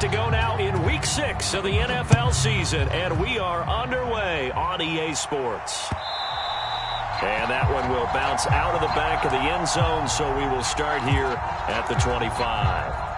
to go now in Week 6 of the NFL season, and we are underway on EA Sports. And that one will bounce out of the back of the end zone, so we will start here at the 25.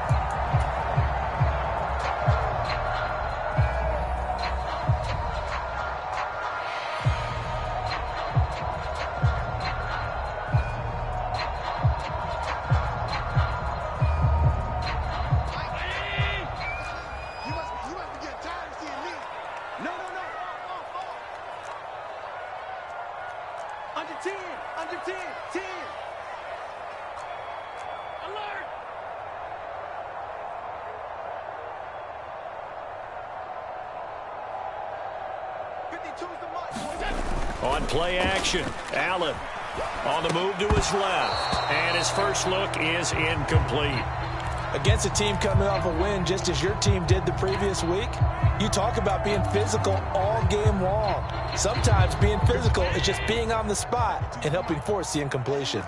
On play action, Allen on the move to his left, and his first look is incomplete. Against a team coming off a win just as your team did the previous week, you talk about being physical all game long. Sometimes being physical is just being on the spot and helping force the incompletion.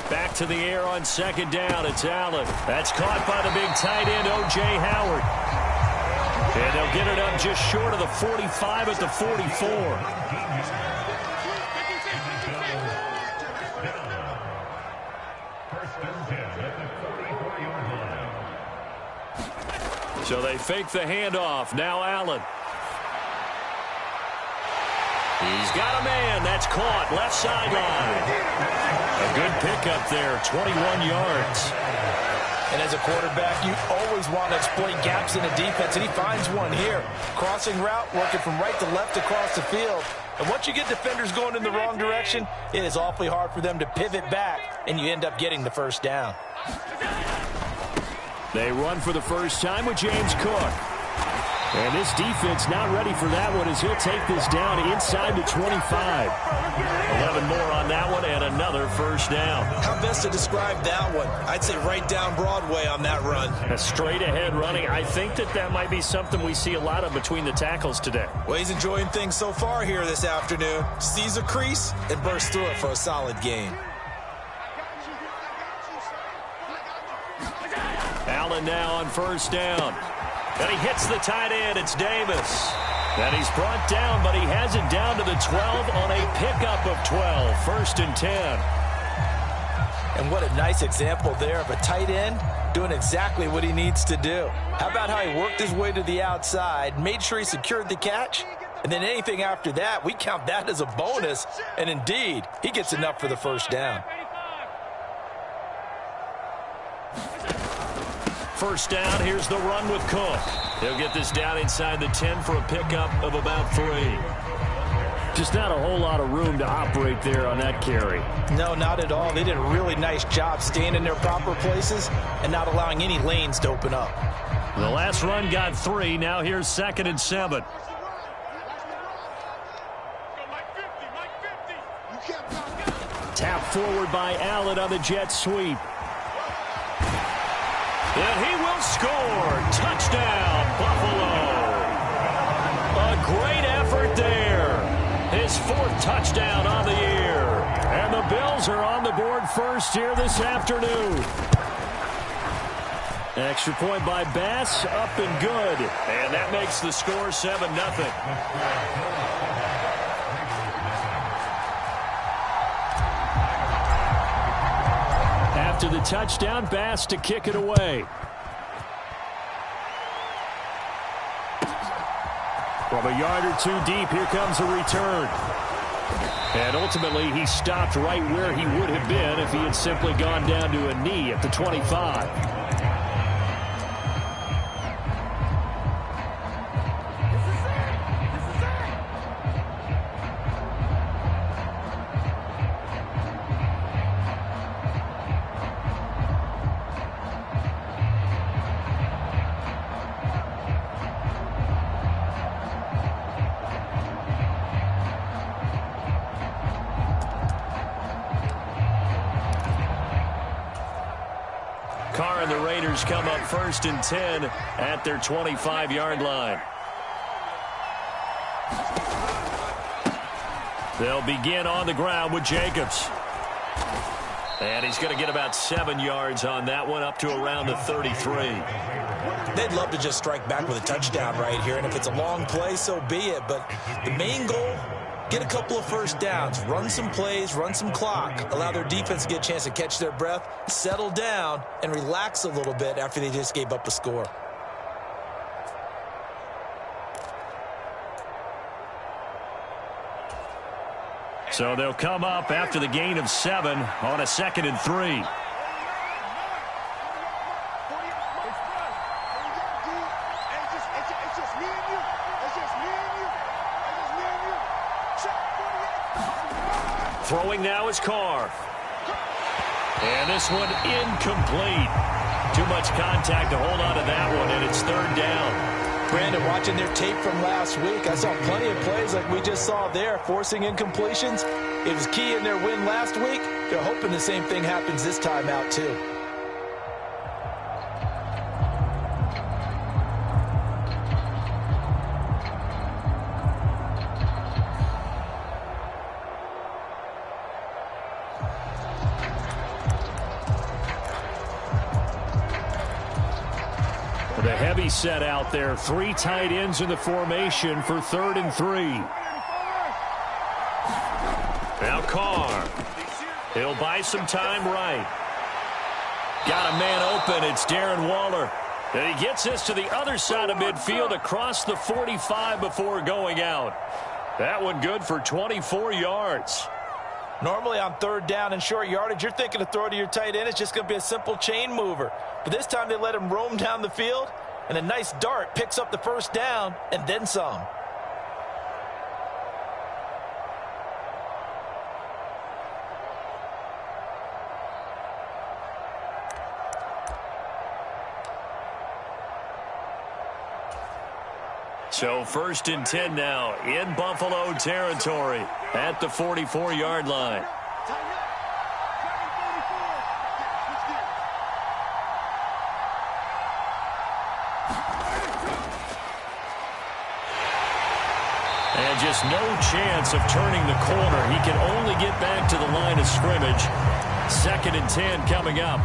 Back to the air on second down. It's Allen. That's caught by the big tight end, O.J. Howard. And they'll get it up just short of the 45 at the 44. So they fake the handoff. Now Allen. He's got a man. That's caught. Left sideline. A good pickup there, 21 yards. And as a quarterback, you always want to exploit gaps in the defense, and he finds one here. Crossing route, working from right to left across the field. And once you get defenders going in the wrong direction, it is awfully hard for them to pivot back, and you end up getting the first down. They run for the first time with James Cook. And this defense not ready for that one as he'll take this down inside the 25. 11 more on that one and another first down. How best to describe that one? I'd say right down Broadway on that run. A straight ahead running. I think that might be something we see a lot of between the tackles today. Well, he's enjoying things so far here this afternoon. Sees a crease and bursts through it for a solid gain. Allen now on first down. And he hits the tight end. It's Davis. And he's brought down, but he has it down to the 12 on a pickup of 12. First and 10. And what a nice example there of a tight end doing exactly what he needs to do. How about how he worked his way to the outside, made sure he secured the catch, and then anything after that, we count that as a bonus. And indeed, he gets enough for the first down. First down, here's the run with Cook. He'll get this down inside the 10 for a pickup of about 3. Just not a whole lot of room to operate there on that carry. No, not at all. They did a really nice job staying in their proper places and not allowing any lanes to open up. The last run got 3. Now here's 2nd and 7. Tap forward by Allen on the jet sweep. And he will score. Touchdown, Buffalo. A great effort there. His 4th touchdown on the year. And the Bills are on the board first here this afternoon. Extra point by Bass, up and good. And that makes the score 7-0. After the touchdown, Bass to kick it away. From a yard or 2 deep, here comes a return. And ultimately, he stopped right where he would have been if he had simply gone down to a knee at the 25. Carr and the Raiders come up 1st and 10 at their 25-yard line. They'll begin on the ground with Jacobs. And he's going to get about 7 yards on that one, up to around the 33. They'd love to just strike back with a touchdown right here, and if it's a long play, so be it. But the main goal, get a couple of first downs, run some plays, run some clock, allow their defense to get a chance to catch their breath, settle down, and relax a little bit after they just gave up the score. So they'll come up after the gain of 7 on a 2nd and 3. Throwing now is Carr. And this one incomplete. Too much contact to hold on to that one, and it's 3rd down. Brandon, watching their tape from last week, I saw plenty of plays like we just saw there, forcing incompletions. It was key in their win last week. They're hoping the same thing happens this time out, too. The heavy set out there. 3 tight ends in the formation for 3rd and 3. Now Carr. He'll buy some time right. Got a man open. It's Darren Waller. And he gets this to the other side of midfield across the 45 before going out. That one good for 24 yards. Normally on 3rd down and short yardage, you're thinking to throw to your tight end. It's just going to be a simple chain mover. But this time they let him roam down the field, and a nice dart picks up the 1st down and then some. So 1st and 10 now in Buffalo territory at the 44-yard line. And just no chance of turning the corner. He can only get back to the line of scrimmage. 2nd and 10 coming up.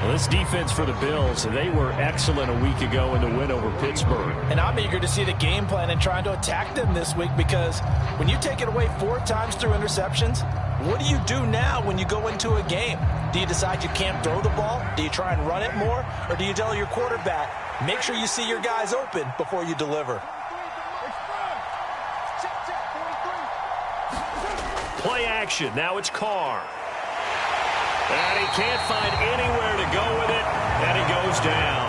Well, this defense for the Bills, they were excellent a week ago in the win over Pittsburgh. And I'm eager to see the game plan and trying to attack them this week, because when you take it away 4 times through interceptions, what do you do now when you go into a game? Do you decide you can't throw the ball? Do you try and run it more? Or do you tell your quarterback, make sure you see your guys open before you deliver? Play action. Now it's Carr. And he can't find anywhere to go with it, and he goes down.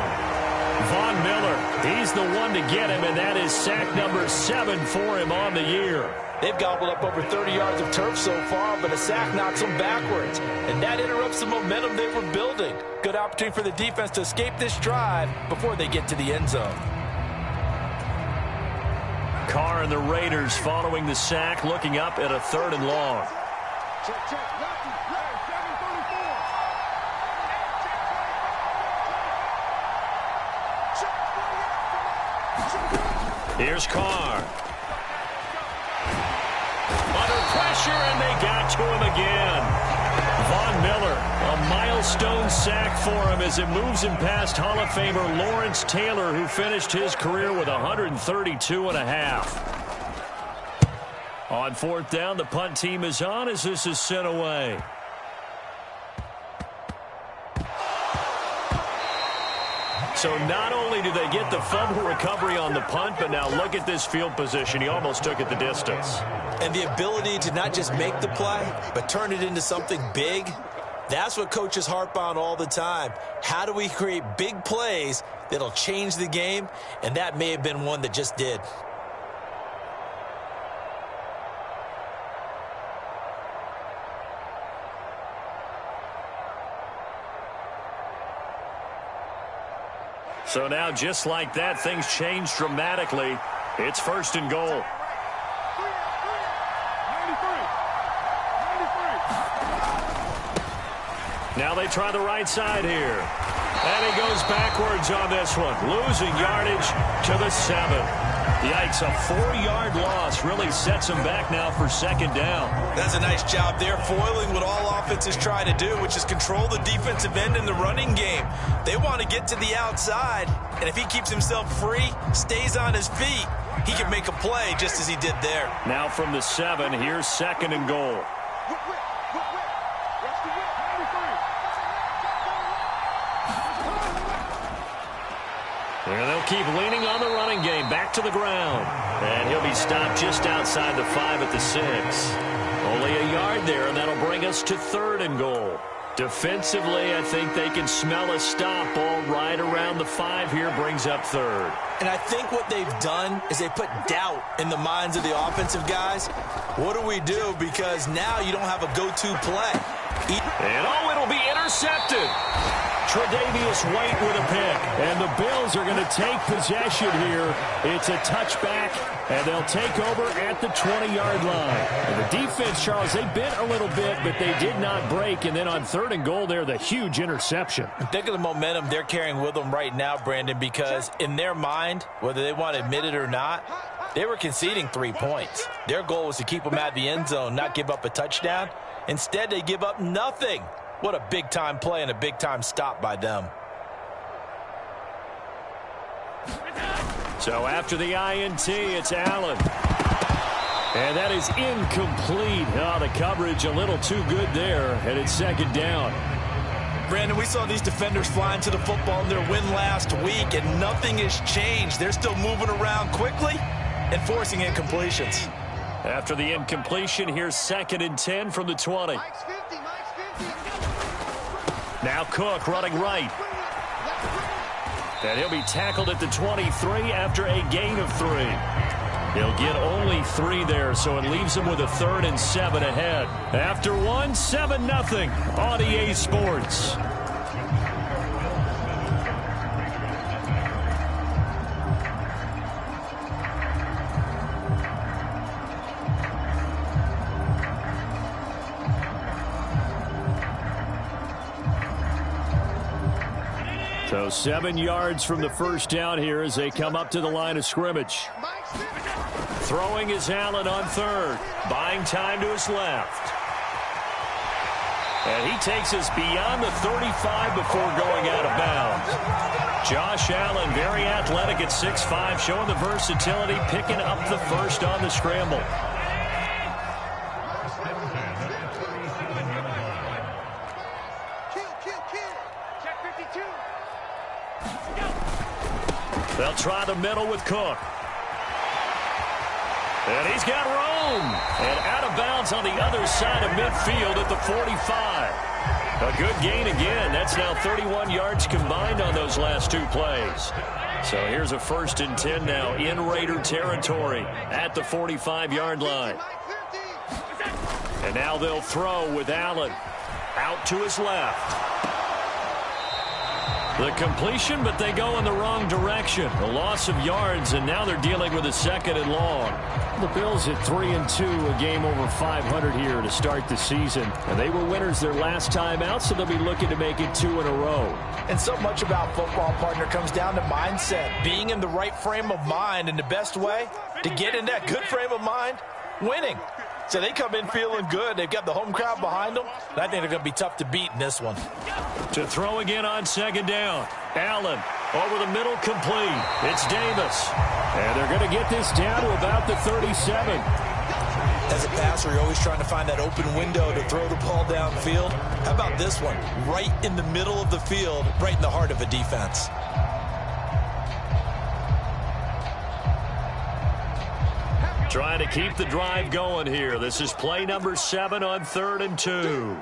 Von Miller, he's the one to get him, and that is sack number 7 for him on the year. They've gobbled up over 30 yards of turf so far, but a sack knocks them backwards, and that interrupts the momentum they were building. Good opportunity for the defense to escape this drive before they get to the end zone. Carr and the Raiders following the sack, looking up at a 3rd and long. Here's Carr. Under pressure, and they got to him again. Von Miller, a milestone sack for him as it moves him past Hall of Famer Lawrence Taylor, who finished his career with 132.5. On 4th down, the punt team is on as this is sent away. So not only do they get the fumble recovery on the punt, but now look at this field position. He almost took it the distance. And the ability to not just make the play, but turn it into something big, that's what coaches harp on all the time. How do we create big plays that'll change the game? And that may have been one that just did. So now, just like that, things change dramatically. It's 1st and goal. Now they try the right side here. And he goes backwards on this one, losing yardage to the 7. Yikes, a 4-yard loss really sets them back now for second down. That's a nice job there, foiling what all offenses try to do, which is control the defensive end in the running game. They want to get to the outside, and if he keeps himself free, stays on his feet, he can make a play just as he did there. Now from the 7, here's second and goal. And they'll keep leaning on the running game. Back to the ground. And he'll be stopped just outside the 5 at the 6. Only a yard there, and that'll bring us to third and goal. Defensively, I think they can smell a stop. Ball right around the 5 here brings up third. And I think what they've done is they put doubt in the minds of the offensive guys. What do we do? Because now you don't have a go-to play. And it'll be intercepted. Tre'Davious White with a pick. And the Bills are going to take possession here. It's a touchback, and they'll take over at the 20-yard line. And the defense, Charles, they bit a little bit, but they did not break. And then on third and goal there, the huge interception. Think of the momentum they're carrying with them right now, Brandon, because in their mind, whether they want to admit it or not, they were conceding 3 points. Their goal was to keep them at the end zone, not give up a touchdown. Instead, they give up nothing. What a big-time play and a big-time stop by them. So after the INT, it's Allen. And that is incomplete. Oh, the coverage a little too good there, and it's second down. Brandon, we saw these defenders flying to the football in their win last week, and nothing has changed. They're still moving around quickly and forcing incompletions. After the incompletion, here's second and 10 from the 20. Now Cook running right. And he'll be tackled at the 23 after a gain of 3. He'll get only 3 there, so it leaves him with a 3rd and 7 ahead. After 1, 7-0 on EA Sports. So 7 yards from the first down here as they come up to the line of scrimmage. Throwing is Allen on third. Buying time to his left. And he takes us beyond the 35 before going out of bounds. Josh Allen, very athletic at 6'5", showing the versatility, picking up the first on the scramble. They'll try the middle with Cook. And he's got room. And out of bounds on the other side of midfield at the 45. A good gain again. That's now 31 yards combined on those last 2 plays. So here's a 1st and 10 now in Raider territory at the 45-yard line. And now they'll throw with Allen out to his left. The completion, but they go in the wrong direction. A loss of yards, and now they're dealing with a 2nd and long. The Bills at 3-2, a game over 500 here to start the season. And they were winners their last time out, so they'll be looking to make it 2 in a row. And so much about football, partner, comes down to mindset. Being in the right frame of mind, and the best way to get in that good frame of mind, winning. So they come in feeling good. They've got the home crowd behind them. And I think they're going to be tough to beat in this one. To throw again on 2nd down. Allen over the middle, complete. It's Davis. And they're going to get this down to about the 37. As a passer, you're always trying to find that open window to throw the ball downfield. How about this one? Right in the middle of the field, right in the heart of a defense. Trying to keep the drive going here. This is play number 7 on 3rd and 2.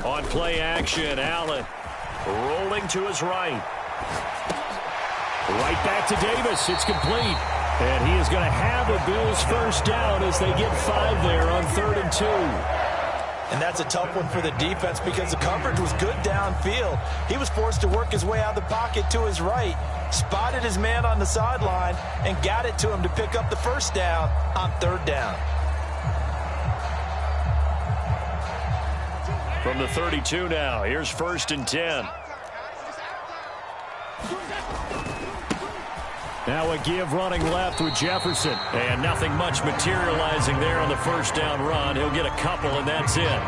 On play action, Allen rolling to his right. Right back to Davis. It's complete. And he is going to have the Bills first down as they get 5 there on 3rd and 2. And that's a tough one for the defense because the coverage was good downfield. He was forced to work his way out of the pocket to his right, spotted his man on the sideline, and got it to him to pick up the first down on 3rd down. From the 32 now, here's 1st and 10. Now a give running left with Jefferson. And nothing much materializing there on the first down run. He'll get a couple, and that's it.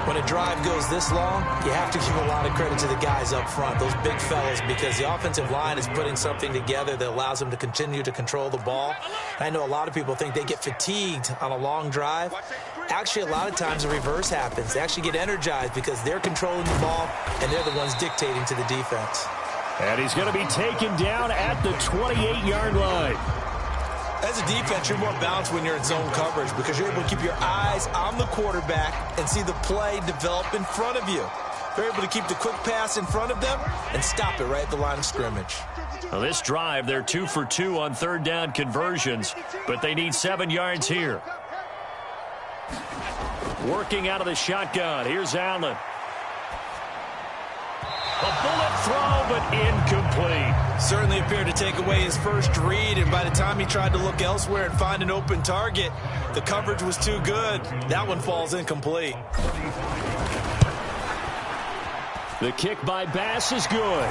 When a drive goes this long, you have to give a lot of credit to the guys up front, those big fellas, because the offensive line is putting something together that allows them to continue to control the ball. I know a lot of people think they get fatigued on a long drive. Actually, a lot of times the reverse happens. They actually get energized because they're controlling the ball, and they're the ones dictating to the defense. And he's going to be taken down at the 28-yard line. As a defense, you're more balanced when you're in zone coverage because you're able to keep your eyes on the quarterback and see the play develop in front of you. They're able to keep the quick pass in front of them and stop it right at the line of scrimmage. Well, this drive, they're 2 for 2 on third down conversions, but they need 7 yards here. Working out of the shotgun. Here's Allen. A bullet throw, but incomplete. Certainly appeared to take away his first read, and by the time he tried to look elsewhere and find an open target, the coverage was too good. That one falls incomplete. The kick by Bass is good.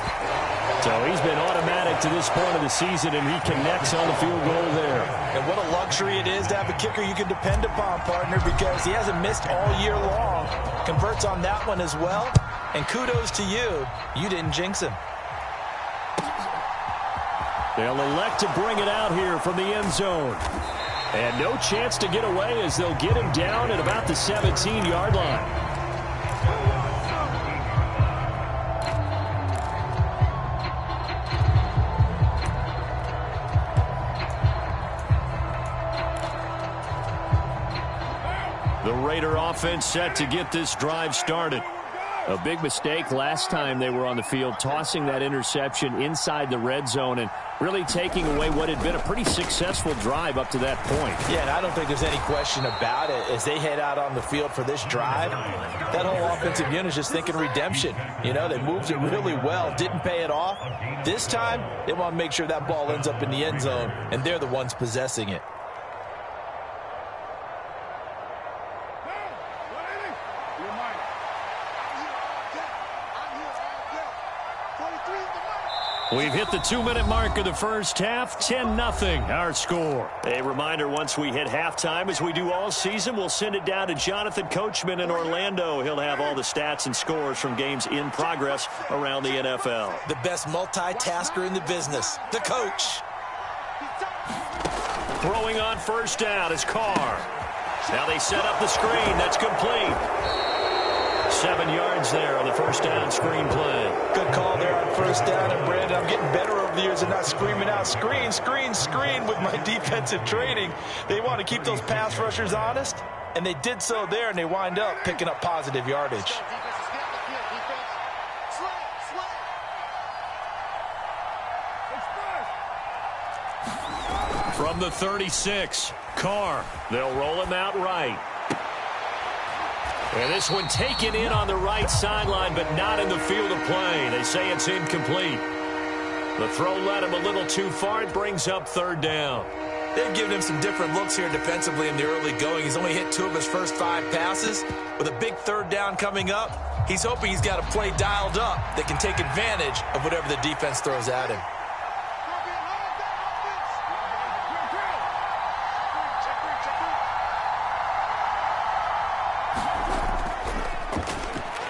So he's been automatic to this point of the season, and he connects on the field goal there. And what a luxury it is to have a kicker you can depend upon, partner, because he hasn't missed all year long. Converts on that one as well. And kudos to you. You didn't jinx him. They'll elect to bring it out here from the end zone. And no chance to get away as they'll get him down at about the 17-yard line. The Raider offense set to get this drive started. A big mistake last time they were on the field, tossing that interception inside the red zone and really taking away what had been a pretty successful drive up to that point. Yeah, and I don't think there's any question about it. As they head out on the field for this drive, that whole offensive unit is just thinking redemption. You know, they moved it really well, didn't pay it off. This time, they want to make sure that ball ends up in the end zone, and they're the ones possessing it. We've hit the 2-minute mark of the first half, 10-0 our score. A reminder, once we hit halftime, as we do all season, we'll send it down to Jonathan Coachman in Orlando. He'll have all the stats and scores from games in progress around the NFL. The best multitasker in the business, the coach. Throwing on first down is Carr. Now they set up the screen. That's complete. 7 yards there on the first down screen play. Good call there on first down. And Brandon, I'm getting better over the years and not screaming out screen, screen, screen with my defensive training. They want to keep those pass rushers honest, and they did so there, and they wind up picking up positive yardage. From the 36, Carr. They'll roll him out right. And this one taken in on the right sideline, but not in the field of play. They say it's incomplete. The throw led him a little too far. It brings up third down. They've given him some different looks here defensively in the early going. He's only hit 2 of his first 5 passes. With a big third down coming up, he's hoping he's got a play dialed up that can take advantage of whatever the defense throws at him.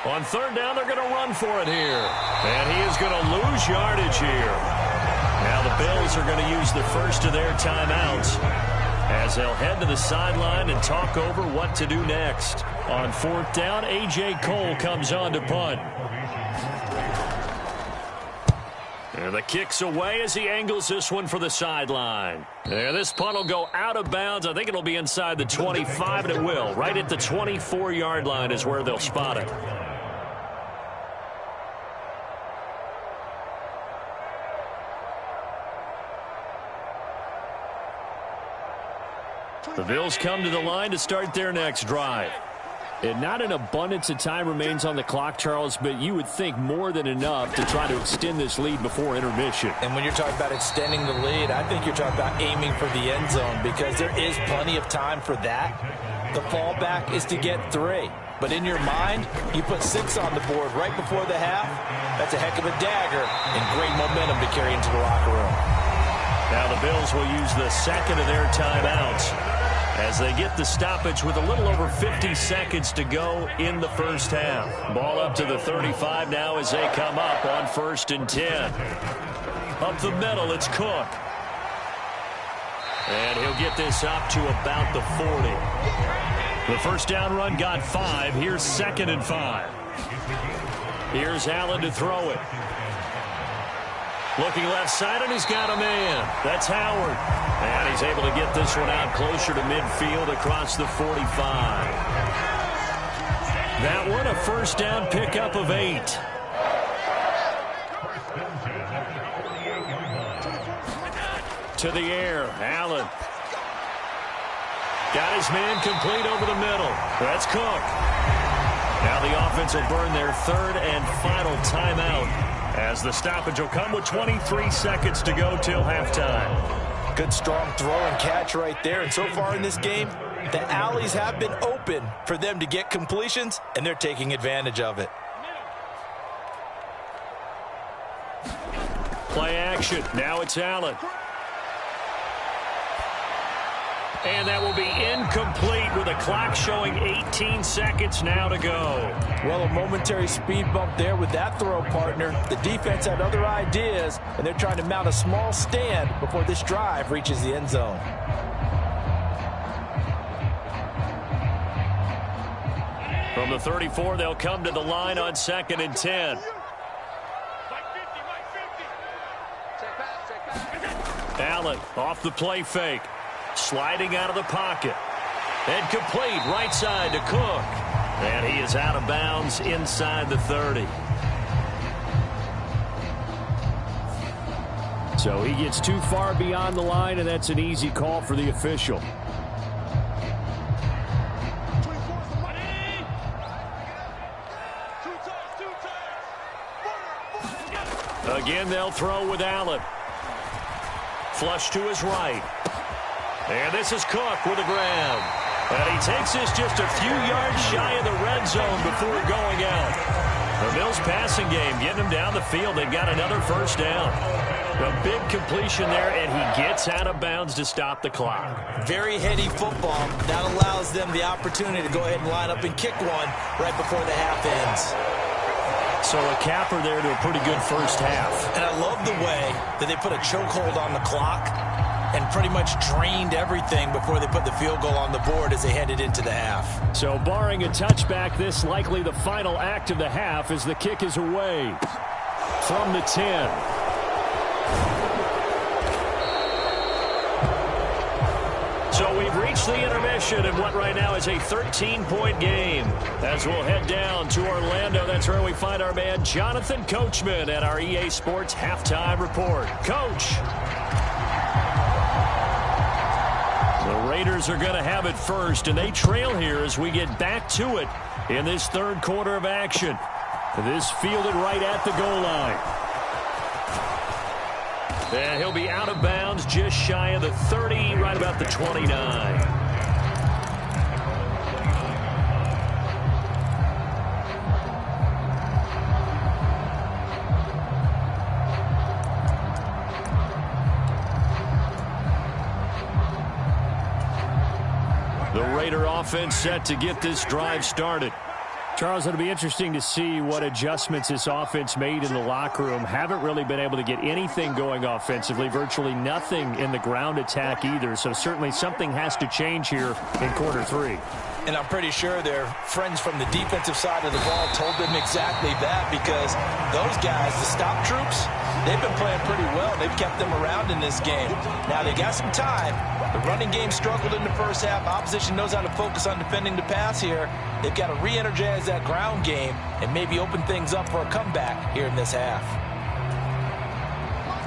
On third down, they're going to run for it here. And he is going to lose yardage here. Now the Bills are going to use the first of their timeouts as they'll head to the sideline and talk over what to do next. On fourth down, A.J. Cole comes on to punt. And the kick's away as he angles this one for the sideline. And this punt will go out of bounds. I think it'll be inside the 25, and it will. Right at the 24-yard line is where they'll spot it. The Bills come to the line to start their next drive. And not an abundance of time remains on the clock, Charles, but you would think more than enough to try to extend this lead before intermission. And when you're talking about extending the lead, I think you're talking about aiming for the end zone because there is plenty of time for that. The fallback is to get 3. But in your mind, you put 6 on the board right before the half. That's a heck of a dagger and great momentum to carry into the locker room. Now the Bills will use the second of their timeouts as they get the stoppage with a little over 50 seconds to go in the first half. Ball up to the 35 now as they come up on 1st and 10. Up the middle, it's Cook. And he'll get this up to about the 40. The first down run got 5. Here's 2nd and 5. Here's Allen to throw it. Looking left side, and he's got a man. That's Howard. And he's able to get this one out closer to midfield across the 45. That one, a first down pickup of 8. To the air, Allen. Got his man complete over the middle. That's Cook. Now the offense will burn their 3rd and final timeout as the stoppage will come with 23 seconds to go till halftime. Good strong throw and catch right there. And so far in this game, the alleys have been open for them to get completions, and they're taking advantage of it. Play action. Now it's Allen. And that will be incomplete with a clock showing 18 seconds now to go. Well, a momentary speed bump there with that throw, partner. The defense had other ideas, and they're trying to mount a small stand before this drive reaches the end zone. From the 34, they'll come to the line on 2nd and 10. Allen off the play fake. Sliding out of the pocket. And complete right side to Cook. And he is out of bounds inside the 30. So he gets too far beyond the line, and that's an easy call for the official. Again, they'll throw with Allen. Flush to his right. And this is Cook with a grab. And he takes this just a few yards shy of the red zone before going out. The Bills passing game getting them down the field. They've got another first down. A big completion there, and he gets out of bounds to stop the clock. Very heady football. That allows them the opportunity to go ahead and line up and kick one right before the half ends. So a capper there to a pretty good first half. And I love the way that they put a chokehold on the clock and pretty much drained everything before they put the field goal on the board as they headed into the half. So barring a touchback, this likely the final act of the half as the kick is away from the 10. So we've reached the intermission in what right now is a 13-point game. As we'll head down to Orlando, that's where we find our man Jonathan Coachman at our EA Sports Halftime Report. Coach. The Raiders are going to have it first, and they trail here as we get back to it in this third quarter of action. This fielded right at the goal line. And he'll be out of bounds just shy of the 30, right about the 29. The Raider offense set to get this drive started. Charles, it'll be interesting to see what adjustments this offense made in the locker room. Haven't really been able to get anything going offensively, virtually nothing in the ground attack either. So certainly something has to change here in quarter 3. And I'm pretty sure their friends from the defensive side of the ball told them exactly that, because those guys, the stop troops, they've been playing pretty well. They've kept them around in this game. Now they got some time. The running game struggled in the first half. Opposition knows how to focus on defending the pass here. They've got to re-energize that ground game and maybe open things up for a comeback here in this half.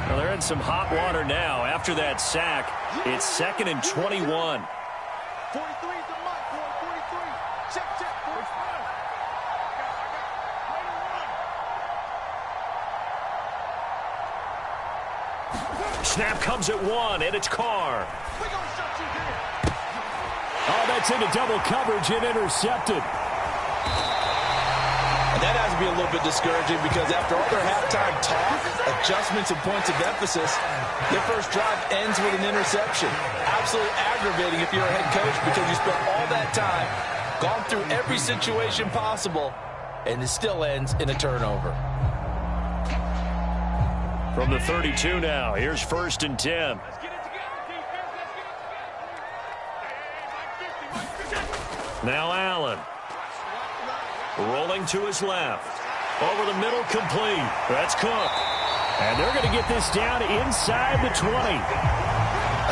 Well, they're in some hot water now. After that sack, it's 2nd and 21. 43 is the mark, boy. 43. Check, check, boy. Snap comes at 1, and it's Carr. We gonna shut you down. Oh, that's into double coverage and intercepted. And that has to be a little bit discouraging because after all their halftime talk, adjustments and points of emphasis, their first drive ends with an interception. Absolutely aggravating if you're a head coach because you spent all that time, gone through every situation possible, and it still ends in a turnover. From the 32 now, here's 1st and 10. Now Allen. Rolling to his left. Over the middle, complete. That's Cook. And they're going to get this down inside the 20.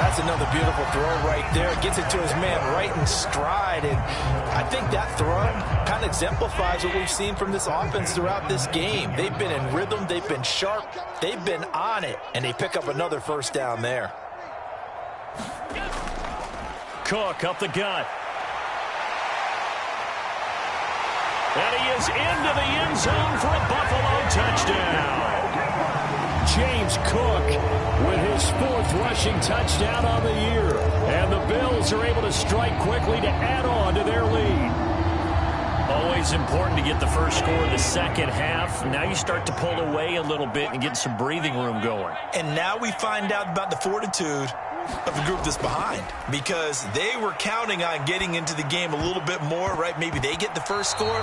That's another beautiful throw right there. Gets it to his man right in stride. And I think that throw kind of exemplifies what we've seen from this offense throughout this game. They've been in rhythm. They've been sharp. They've been on it. And they pick up another first down there. Cook up the gut. And he is into the end zone for a Buffalo touchdown. James Cook with his 4th rushing touchdown on the year. And the Bills are able to strike quickly to add on to their lead. Always important to get the first score in the second half. Now you start to pull away a little bit and get some breathing room going. And now we find out about the fortitude of the group that's behind, because they were counting on getting into the game a little bit more, right? Maybe they get the first score.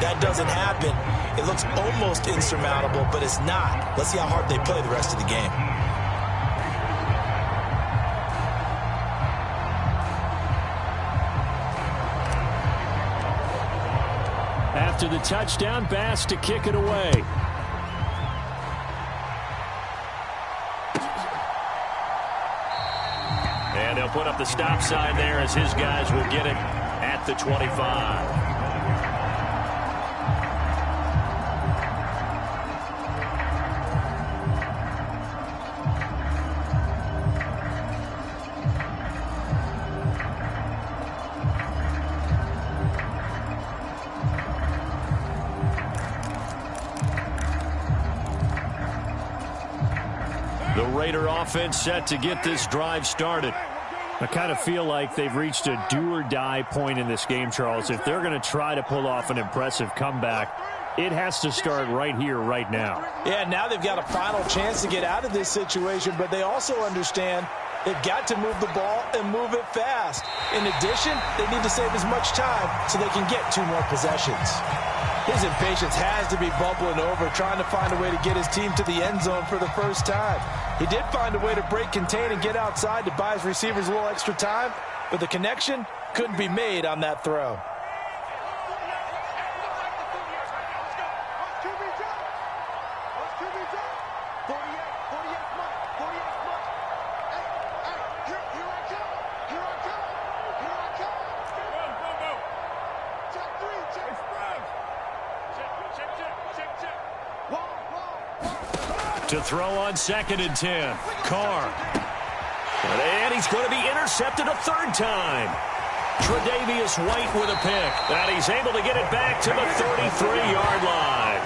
That doesn't happen. It looks almost insurmountable, but it's not. Let's see how hard they play the rest of the game. After the touchdown, Bass to kick it away. And they'll put up the stop sign there as his guys will get it at the 25. The Raider offense set to get this drive started. I kind of feel like they've reached a do-or-die point in this game, Charles. If they're going to try to pull off an impressive comeback, it has to start right here, right now. Yeah, now they've got a final chance to get out of this situation, but they also understand they've got to move the ball and move it fast. In addition, they need to save as much time so they can get 2 more possessions. His impatience has to be bubbling over, trying to find a way to get his team to the end zone for the first time. He did find a way to break contain and get outside to buy his receivers a little extra time, but the connection couldn't be made on that throw. To throw on 2nd and 10. Carr. And he's going to be intercepted a 3rd time. Tre'Davious White with a pick. And he's able to get it back to the 33-yard line.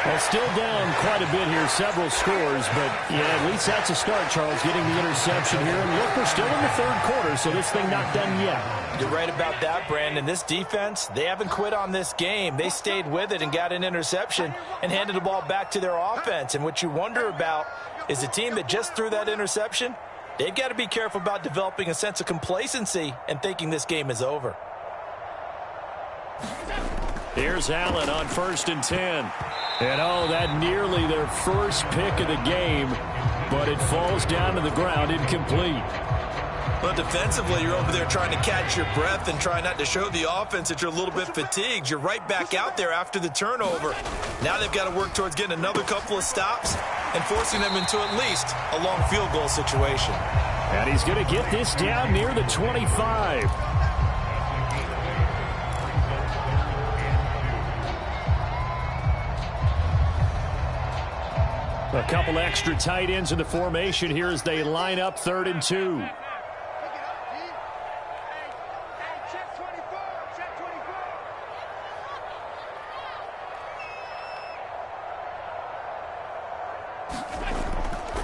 Well, still down quite a bit here, several scores, but yeah, at least that's a start, Charles, getting the interception here. And look, we're still in the 3rd quarter, so this thing not done yet. You're right about that, Brandon. This defense, they haven't quit on this game. They stayed with it and got an interception and handed the ball back to their offense. And what you wonder about is a team that just threw that interception, they've got to be careful about developing a sense of complacency and thinking this game is over. Here's Allen on 1st and 10. And oh, that nearly their first pick of the game, but it falls down to the ground incomplete. Well, defensively, you're over there trying to catch your breath and try not to show the offense that you're a little bit fatigued. You're right back out there after the turnover. Now they've got to work towards getting another couple of stops and forcing them into at least a long field goal situation. And he's going to get this down near the 25. A couple extra tight ends in the formation here as they line up 3rd and 2.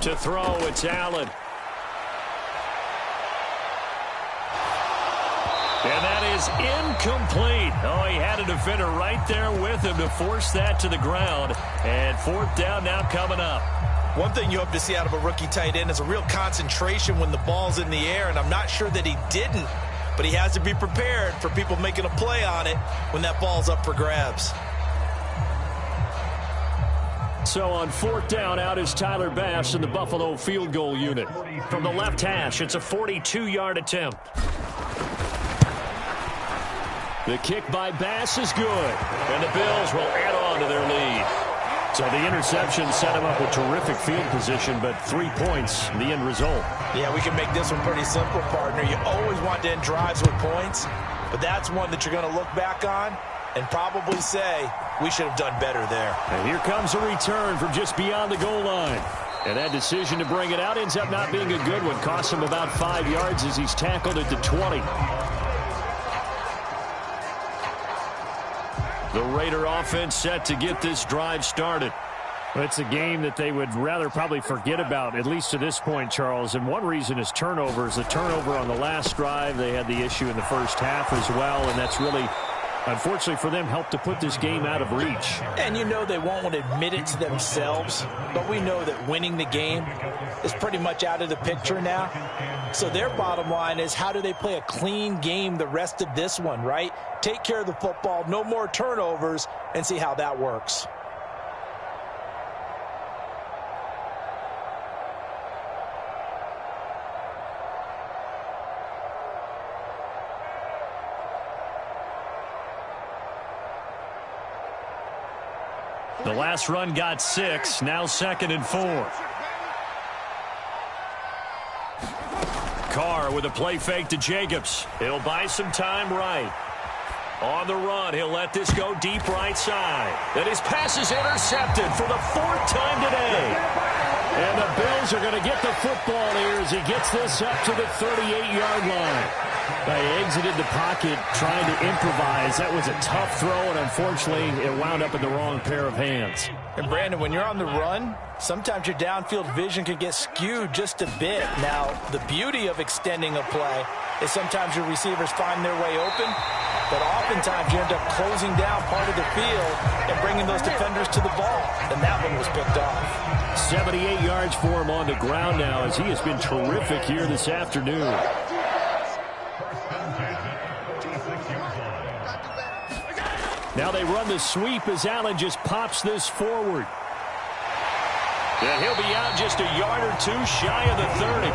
To throw, it's Allen. And that is incomplete. Oh, he had a defender right there with him to force that to the ground. And fourth down now coming up. One thing you hope to see out of a rookie tight end is a real concentration when the ball's in the air, and I'm not sure that he didn't, but he has to be prepared for people making a play on it when that ball's up for grabs. So on fourth down, out is Tyler Bass in the Buffalo field goal unit. From the left hash, it's a 42-yard attempt. The kick by Bass is good, and the Bills will add on to their lead. So the interception set him up with terrific field position, but 3 points, the end result. Yeah, we can make this one pretty simple, partner. You always want to end drives with points, but that's one that you're going to look back on and probably say, we should have done better there. And here comes a return from just beyond the goal line. And that decision to bring it out ends up not being a good one. Costs him about 5 yards as he's tackled at the 20. The Raider offense set to get this drive started. Well, it's a game that they would rather probably forget about, at least to this point, Charles. And one reason is turnovers. The turnover on the last drive, they had the issue in the first half as well, and that's really, unfortunately for them, helped to put this game out of reach. And you know they won't admit it to themselves, but we know that winning the game is pretty much out of the picture now. So their bottom line is, how do they play a clean game the rest of this one, right? Take care of the football, no more turnovers, and see how that works. The last run got 6, now 2nd and 4. Carr with a play fake to Jacobs. He'll buy some time right. On the run, he'll let this go deep right side. And his pass is intercepted for the 4th time today. And the Bills are going to get the football here as he gets this up to the 38-yard line. They exited the pocket trying to improvise. That was a tough throw, and unfortunately, it wound up in the wrong pair of hands. And, Brandon, when you're on the run, sometimes your downfield vision can get skewed just a bit. Now, the beauty of extending a play is sometimes your receivers find their way open, but oftentimes you end up closing down part of the field and bringing those defenders to the ball. And that one was picked off. 78 yards for him on the ground now as he has been terrific here this afternoon. Now they run the sweep as Allen just pops this forward. And he'll be out just a yard or two shy of the 30.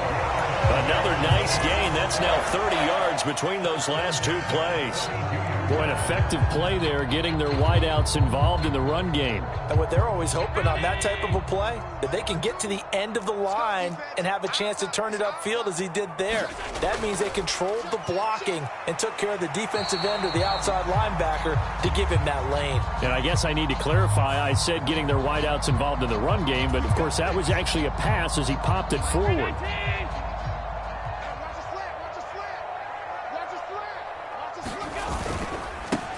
Another nice gain. That's now 30 yards between those last 2 plays. Boy, an effective play there, getting their wideouts involved in the run game. And what they're always hoping on that type of a play, that they can get to the end of the line and have a chance to turn it upfield as he did there. That means they controlled the blocking and took care of the defensive end or the outside linebacker to give him that lane. And I guess I need to clarify, I said getting their wideouts involved in the run game, but of course that was actually a pass as he popped it forward.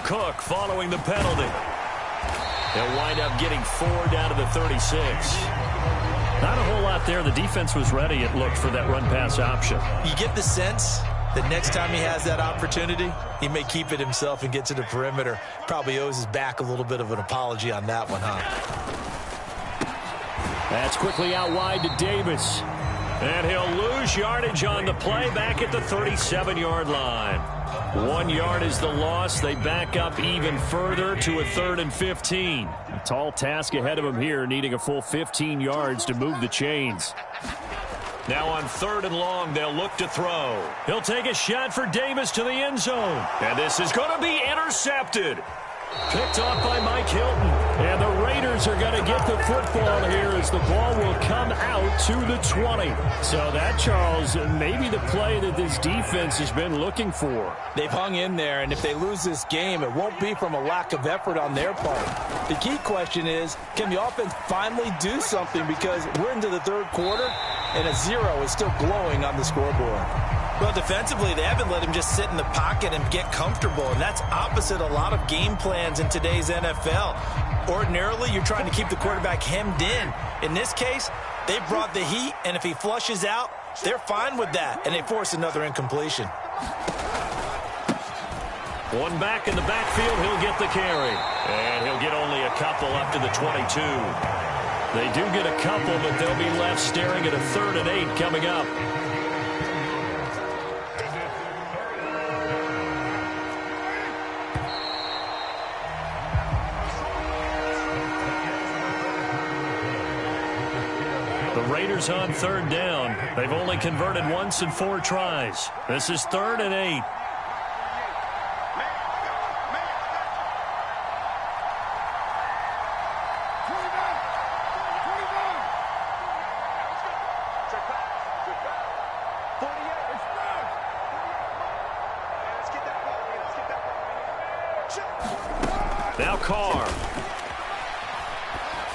Cook following the penalty. They'll wind up getting 4 down to the 36. Not a whole lot there. The defense was ready, it looked, for that run-pass option. You get the sense that next time he has that opportunity, he may keep it himself and get to the perimeter. Probably owes his back a little bit of an apology on that one, huh? That's quickly out wide to Davis. And he'll lose yardage on the play back at the 37-yard line. 1 yard is the loss. They back up even further to a 3rd and 15. A tall task ahead of him here, needing a full 15 yards to move the chains. Now on 3rd and long, they'll look to throw. He'll take a shot for Davis to the end zone. And this is going to be intercepted. Picked off by Mike Hilton. And the Raiders are going to get the football here as the ball will come out to the 20. So that, Charles, maybe the play that this defense has been looking for. They've hung in there, and if they lose this game, it won't be from a lack of effort on their part. The key question is, can the offense finally do something? Because we're into the 3rd quarter, and a 0 is still glowing on the scoreboard. Well, defensively, they haven't let him just sit in the pocket and get comfortable, and that's opposite a lot of game plans in today's NFL. Ordinarily, you're trying to keep the quarterback hemmed in. In this case, they brought the heat, and if he flushes out, they're fine with that, and they force another incompletion. One back in the backfield, he'll get the carry. And he'll get only a couple up to the 22. They do get a couple, but they'll be left staring at a 3rd and 8 coming up. The Raiders on 3rd down. They've only converted once in 4 tries. This is 3rd and 8. Now Carr.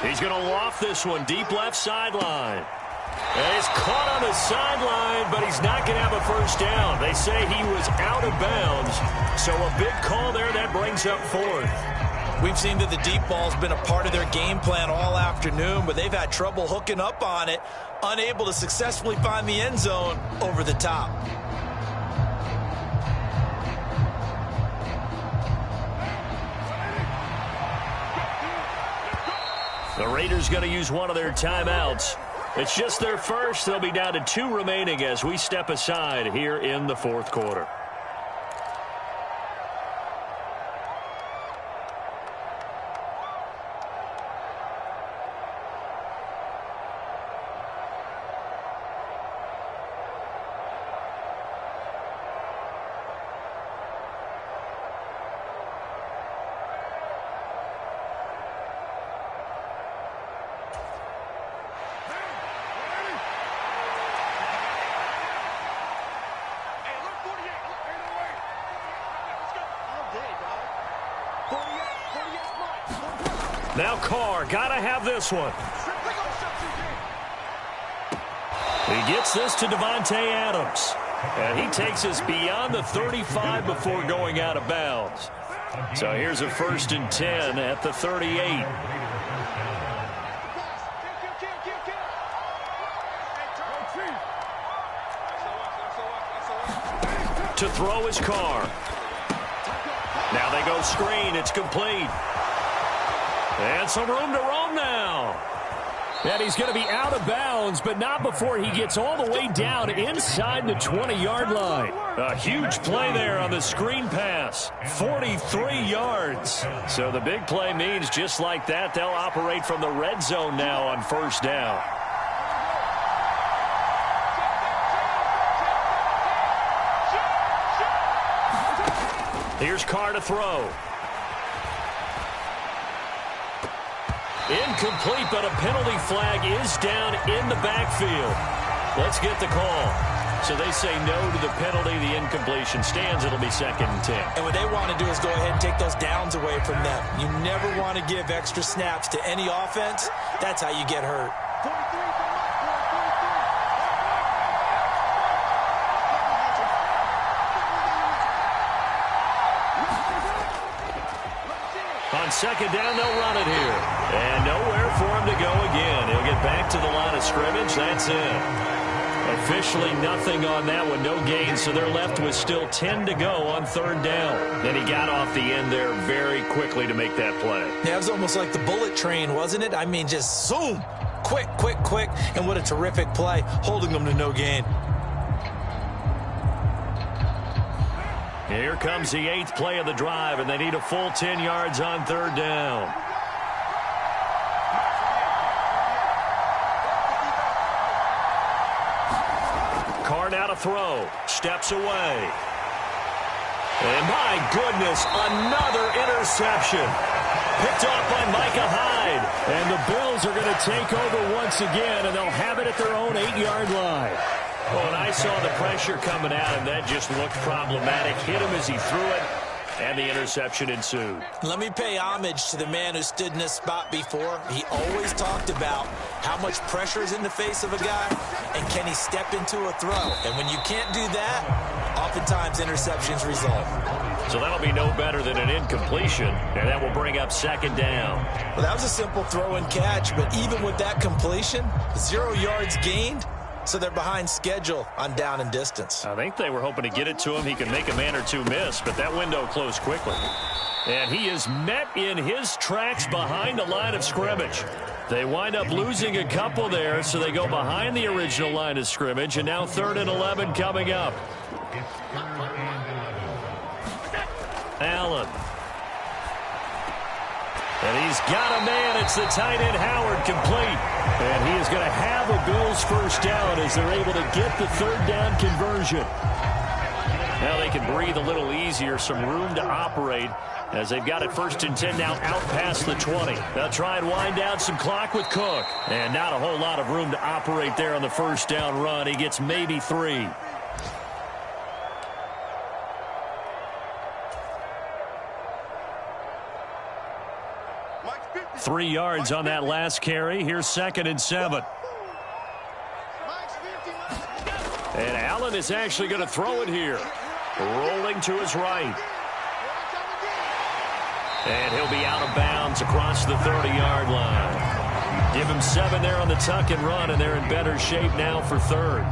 He's going to loft this one deep left sideline. And he's caught on the sideline, but he's not going to have a first down. They say he was out of bounds. So a big call there that brings up 4th. We've seen that the deep ball's been a part of their game plan all afternoon, but they've had trouble hooking up on it, unable to successfully find the end zone over the top. The Raiders going to use one of their timeouts. It's just their first. They'll be down to 2 remaining as we step aside here in the 4th quarter. Now Carr, gotta have this one. He gets this to Davante Adams. And he takes us beyond the 35 before going out of bounds. So here's a 1st and 10 at the 38. To throw his Carr. Now they go screen. It's complete. And some room to roam now. And he's going to be out of bounds, but not before he gets all the way down inside the 20-yard line. A huge play there on the screen pass. 43 yards. So the big play means just like that, they'll operate from the red zone now on 1st down. Here's Carr to throw. Incomplete, but a penalty flag is down in the backfield. Let's get the call. So they say no to the penalty. The incompletion stands. It'll be 2nd and 10. And what they want to do is go ahead and take those downs away from them. You never want to give extra snaps to any offense. That's how you get hurt. On 2nd down, they'll run it here. And nowhere for him to go again. He'll get back to the line of scrimmage. That's it. Officially nothing on that one. No gain, so they're left with still 10 to go on 3rd down. Then he got off the end there very quickly to make that play. Yeah, it was almost like the bullet train, wasn't it? I mean, just zoom. Quick, quick, quick. And what a terrific play, holding them to no gain. Here comes the 8th play of the drive, and they need a full 10 yards on 3rd down. Carr now to throw. Steps away. And my goodness, another interception. Picked off by Micah Hyde. And the Bills are going to take over once again, and they'll have it at their own 8-yard line. Oh, and I saw the pressure coming at him. That just looked problematic. Hit him as he threw it, and the interception ensued. Let me pay homage to the man who stood in this spot before. He always talked about how much pressure is in the face of a guy, and can he step into a throw. And when you can't do that, oftentimes interceptions result. So that'll be no better than an incompletion, and that will bring up 2nd down. Well, that was a simple throw and catch, but even with that completion, 0 yards gained, so they're behind schedule on down and distance. I think they were hoping to get it to him. He could make a man or two miss, but that window closed quickly. And he is met in his tracks behind the line of scrimmage. They wind up losing a couple there, so they go behind the original line of scrimmage, and now 3rd and 11 coming up. Allen. And he's got a man. It's the tight end, Howard, complete. And he is going to have a Bills first down as they're able to get the 3rd down conversion. Now they can breathe a little easier, some room to operate as they've got it 1st and 10 now out past the 20. They'll try and wind down some clock with Cook. And not a whole lot of room to operate there on the first down run. He gets maybe 3. Three yards on that last carry. Here's 2nd and 7. And Allen is actually going to throw it here. Rolling to his right. And he'll be out of bounds across the 30-yard line. Give him 7 there on the tuck and run, and they're in better shape now for 3rd.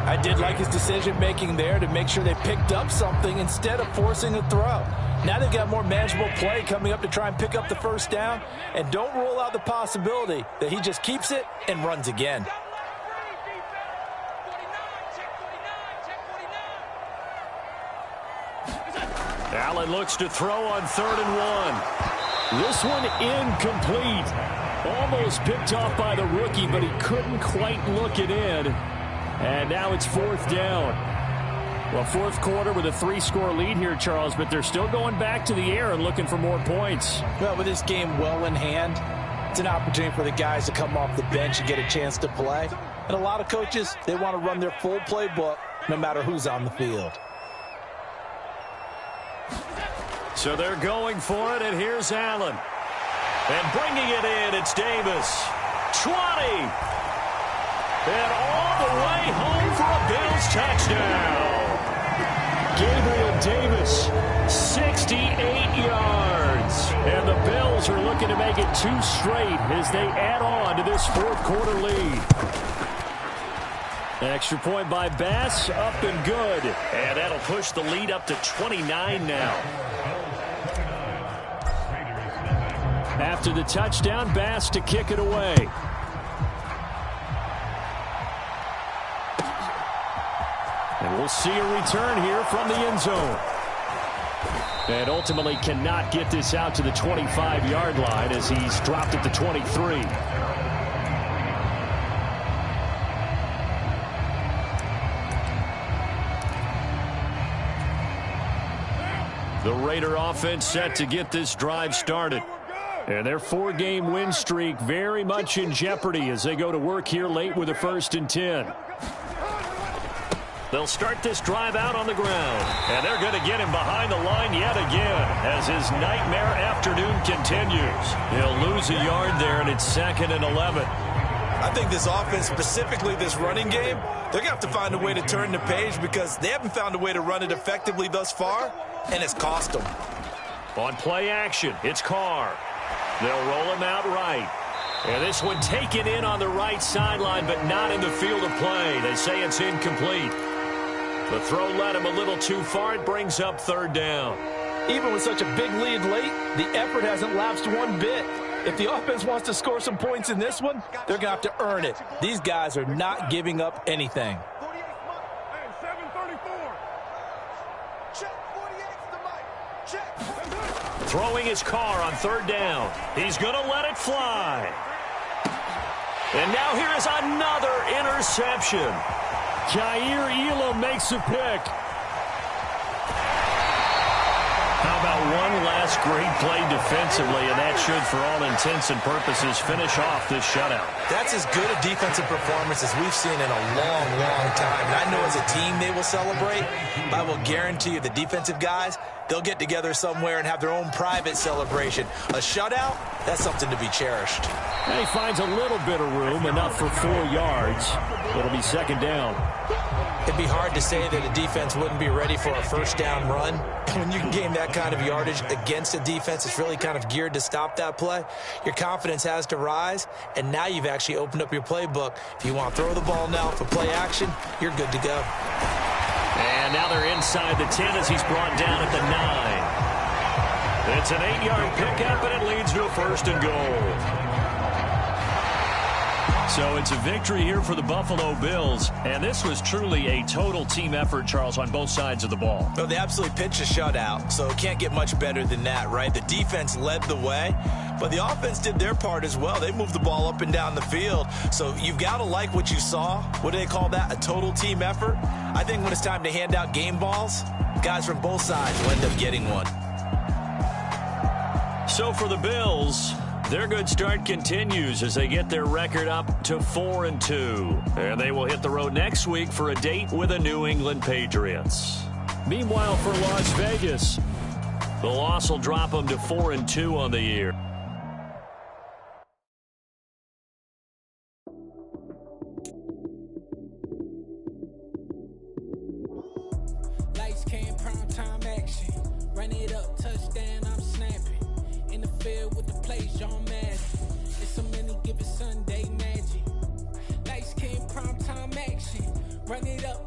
I did like his decision-making there to make sure they picked up something instead of forcing a throw. Now they've got more manageable play coming up to try and pick up the first down, and don't rule out the possibility that he just keeps it and runs again. Allen looks to throw on 3rd and 1. This one incomplete. Almost picked off by the rookie, but he couldn't quite look it in. And now it's 4th down. Well, 4th quarter with a 3-score lead here, Charles, but they're still going back to the air and looking for more points. Well, with this game well in hand, it's an opportunity for the guys to come off the bench and get a chance to play. And a lot of coaches, they want to run their full playbook no matter who's on the field. So they're going for it, and here's Allen. And bringing it in, it's Davis. 20. And all the way home for a Bills touchdown. Gabriel Davis, 68 yards. And the Bills are looking to make it 2 straight as they add on to this 4th quarter lead. An extra point by Bass, up and good. And that'll push the lead up to 29 now. After the touchdown, Bass to kick it away. And we'll see a return here from the end zone. And ultimately cannot get this out to the 25-yard line as he's dropped at the 23. The Raider offense set to get this drive started. And their 4-game win streak very much in jeopardy as they go to work here late with a 1st and 10. They'll start this drive out on the ground. And they're going to get him behind the line yet again as his nightmare afternoon continues. He'll lose a yard there, and it's 2nd and 11. I think this offense, specifically this running game, they're going to have to find a way to turn the page because they haven't found a way to run it effectively thus far, and it's cost them. On play action, it's Carr. They'll roll him out right. And this one taken in on the right sideline, but not in the field of play. They say it's incomplete. The throw led him a little too far. It brings up 3rd down. Even with such a big lead late, the effort hasn't lapsed one bit. If the offense wants to score some points in this one, they're going to have to earn it. These guys are not giving up anything. Throwing his Carr on 3rd down. He's going to let it fly. And now here is another interception. Kaiir Elam makes a pick. How about one last great play defensively, and that should, for all intents and purposes, finish off this shutout. That's as good a defensive performance as we've seen in a long, long time. And I know as a team they will celebrate, but I will guarantee you the defensive guys, they'll get together somewhere and have their own private celebration. A shutout, that's something to be cherished. And he finds a little bit of room, enough for 4 yards. It'll be 2nd down. It'd be hard to say that a defense wouldn't be ready for a 1st down run When you can gain that kind of yardage against a defense that's really kind of geared to stop that play, your confidence has to rise, and now you've actually opened up your playbook. If you want to throw the ball now for play action, you're good to go. And now they're inside the 10 as he's brought down at the 9. It's an 8-yard pickup, and it leads to a 1st and goal. So it's a victory here for the Buffalo Bills, and this was truly a total team effort, Charles, on both sides of the ball. Well, they absolutely pitched a shutout, so it can't get much better than that, right? The defense led the way, but the offense did their part as well. They moved the ball up and down the field, so you've got to like what you saw. What do they call that? A total team effort? I think when it's time to hand out game balls, guys from both sides will end up getting one. So for the Bills, their good start continues as they get their record up to 4-2. And they will hit the road next week for a date with the New England Patriots. Meanwhile, for Las Vegas, the loss will drop them to 4-2 on the year. Lights came, prime time action. Run it up, touchdown, I'm snapping. In the field with the plays, John Madden. It's so many given Sunday magic. Lights came, prime time action. Run it up,